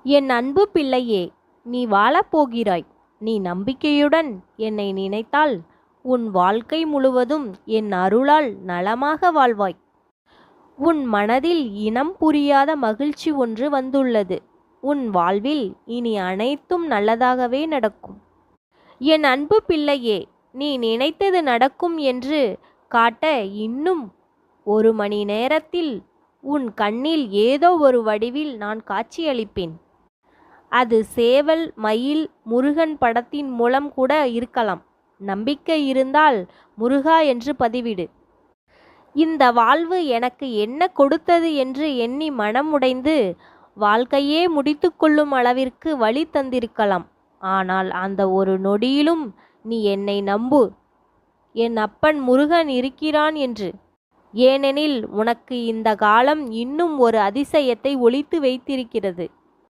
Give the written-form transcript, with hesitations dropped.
என் அன்பு பிள்ளையே, நீ வாழப்போகிறாய். நீ நம்பிக்கையுடன் என்னை நினைத்தால் உன் வாழ்க்கை முழுவதும் என் அருளால் நலமாக வாழ்வாய். உன் மனதில் இனம் புரியாத மகிழ்ச்சி ஒன்று வந்துள்ளது. உன் வாழ்வில் இனி அனைத்தும் நல்லதாகவே நடக்கும். என் அன்பு பிள்ளையே, நீ நினைத்தது நடக்கும் என்று காட்ட இன்னும் 1 மணி நேரத்தில் உன் கண்ணில் ஏதோ ஒரு வடிவில் நான் காட்சியளிப்பேன். அது சேவல், மயில், முருகன் படத்தின் மூலம் கூட இருக்கலாம். நம்பிக்கை இருந்தால் முருகா என்று பதிவிடு. இந்த வாழ்வு எனக்கு என்ன கொடுத்தது என்று எண்ணி மனம் உடைந்து வாழ்க்கையே முடித்து கொள்ளும் அளவிற்கு வழி தந்திருக்கலாம். ஆனால் அந்த ஒரு நொடியிலும் நீ என்னை நம்பு, என் அப்பன் முருகன் இருக்கிறான் என்று. ஏனெனில் உனக்கு இந்த காலம் இன்னும் ஒரு அதிசயத்தை ஒளித்து வைத்திருக்கிறது.